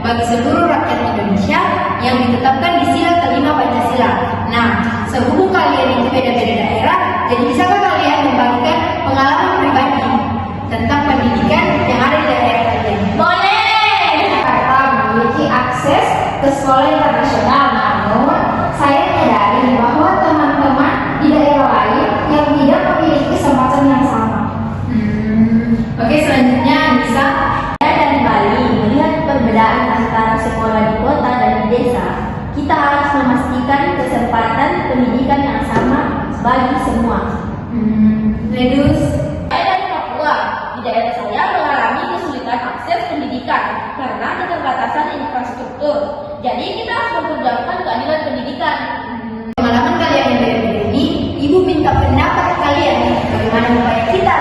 bagi seluruh rakyat Indonesia yang ditetapkan di Sila kelima Pancasila. Nah, sehubung kalian itu beda-beda daerah, jadi bisakah kalian membagikan pengalaman pribadi tentang pendidikan yang ada di daerah kalian? Boleh! Jakarta memiliki akses ke sekolah internasional, namun saya menyadari bahwa teman-teman di daerah lain yang tidak memiliki kesempatan yang sama. Oke, selanjutnya bisa. Saya dari Bali, melihat perbedaan antara sekolah di kota dan di desa, kita harus memastikan kesempatan pendidikan yang sama bagi semua. Ledus. Saya dari Papua, di daerah saya mengalami kesulitan akses pendidikan karena keterbatasan infrastruktur. Jadi kita harus memperjuangkan keadilan pendidikan. Pengalaman kalian yang berbeda ini, Ibu minta pendapat kalian bagaimana upaya kita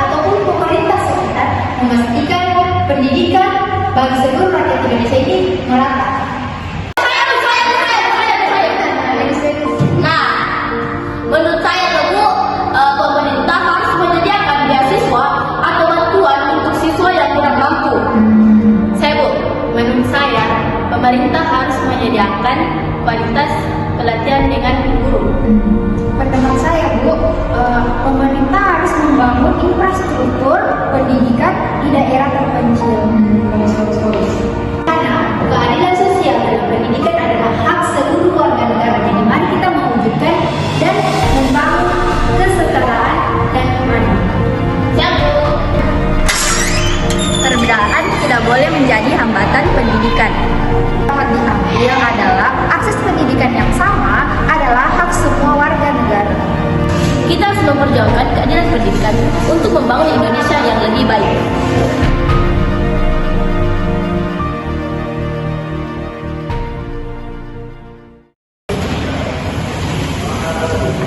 ataupun pemerintah sekitar memastikan pendidikan bagi seluruh rakyat Indonesia ini merata. Nah, menurut saya Bu, pemerintah harus menyediakan beasiswa atau bantuan untuk siswa yang kurang mampu. Saya Bu, menurut saya pemerintah harus menyediakan kualitas pelatihan dengan guru. Pendapat saya, Bu, pemerintah harus membangun infrastruktur pendidikan di daerah terpencil. Karena keadilan sosial dalam pendidikan adalah hak seluruh warga negara. Jadi mari kita mewujudkan dan membangun kesetaraan dan keadilan. Siap Bu. Perbedaan tidak boleh menjadi hambatan pendidikan. Dapat diambil adalah akses pendidikan yang sama adalah hak semua warga negara. Kita harus memperjuangkan keadilan pendidikan untuk membangun Indonesia yang lebih baik.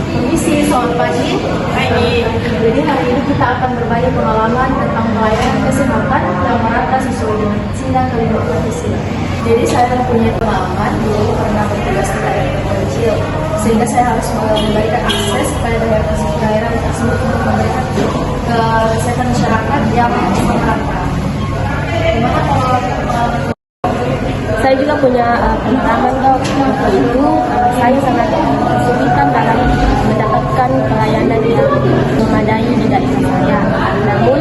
Permisi, selamat pagi. Baik. Jadi hari ini kita akan berbagi pengalaman tentang pelayanan kesehatan yang merata sesuai dengan Sila kelima Pancasila. Jadi saya mempunyai pengalaman dulu pernah bertugas di daerah terpencil, sehingga saya harus memberikan akses kepada daerah tersebut untuk memberikan kesehatan masyarakat yang merata. Gimana kalau pengalaman? Saya juga punya pengalaman waktu itu saya sangat kesulitan dalam mendapatkan pelayanan yang memadai di daerah saya. Namun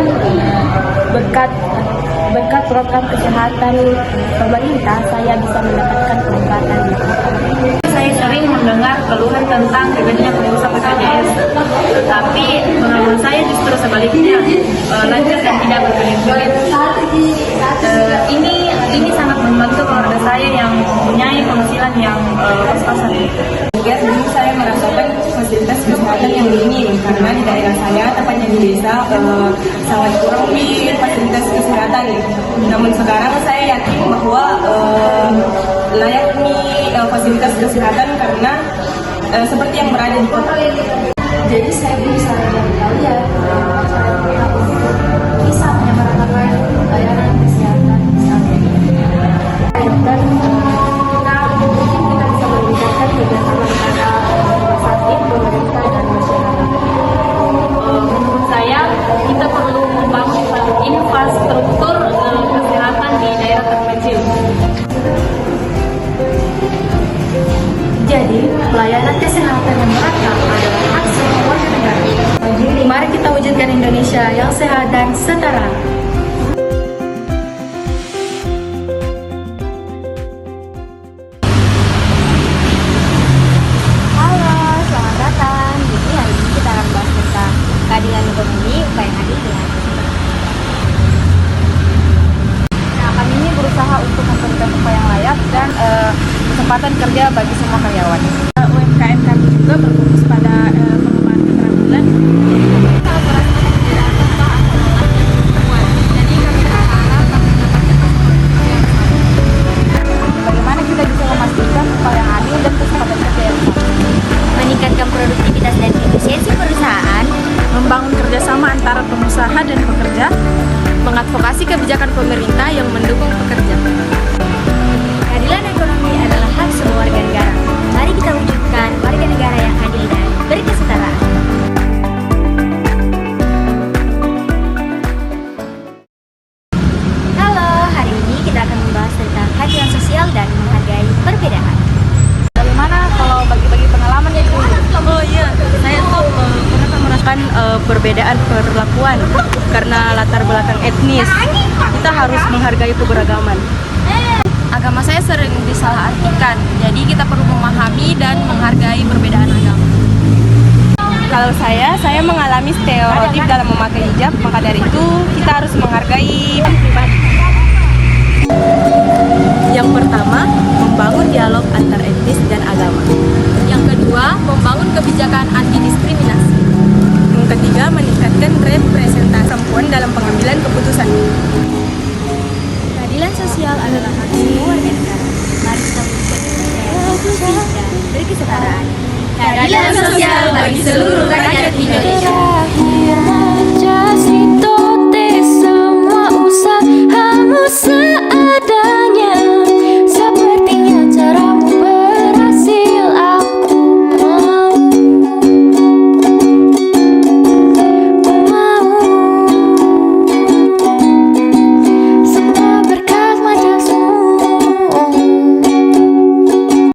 berkat program kesehatan pemerintah saya bisa mendapatkan pengobatan. Saya sering mendengar keluhan tentang terjadinya pengusaha BPJS, tetapi pengalaman saya justru sebaliknya lancar dan tidak berbelit-belit. Ini sangat membantu keluarga saya yang mempunyai penghasilan yang pas-pasan. Kemudian dulu saya merasakan fasilitas kesehatan yang minim karena di daerah saya, tepatnya di desa, sangat kurang di fasilitas kesehatan. Namun sekarang saya yakin bahwa layak nih fasilitas kesehatan karena seperti yang berada di kota. Jadi saya bisa dari kalian saya punya kisah menyampaikan layanan kesehatan saat ini. Dan kita bisa berbicara kerjasama antara rumah sakit, pemerintah dan masyarakat. Menurut saya kita perlu membangun infrastruktur kesehatan di daerah terpencil. Jadi pelayanan kesehatan yang merata adalah hak semua warga negara. Mari kita wujudkan Indonesia yang sehat dan setara. Halo, selamat datang. Jadi hari ini kita akan bahas tentang keadilan ekonomi, upaya yang adil dengan kesempatan. Nah, kami ini berusaha untuk memberikan upaya yang layak dan kesempatan kerja bagi semua karyawan. UMKM kami juga berfokus pada pengembangan keterampilan. Bagaimana kita bisa memastikan upaya yang adil dan kesempatan kerja yang sama? Meningkatkan produktivitas dan efisiensi perusahaan, Membangun kerjasama antara pengusaha dan pekerja. mengadvokasi kebijakan pemerintah yang mendukung pekerja. Keadilan ekonomi adalah hak semua warga negara. Mari kita wujudkan warga negara yang adil dan berkesetaraan. Halo, hari ini kita akan membahas perbedaan perlakuan karena latar belakang etnis. Kita harus menghargai keberagaman. Agama saya sering disalahartikan, jadi kita perlu memahami dan menghargai perbedaan agama. Kalau saya mengalami stereotip dalam memakai hijab, maka dari itu kita harus menghargai pribadi. Yang pertama, membangun dialog antar etnis dan agama. Yang kedua, membangun kebijakan anti diskriminasi. Yang ketiga, meningkatkan representasi perempuan dalam pengambilan keputusan. Keadilan sosial adalah hak semua warga negara. Mari kita berusaha dan berkesetaraan. Keadilan sosial bagi seluruh rakyat Indonesia. Semua usahamu seadanya.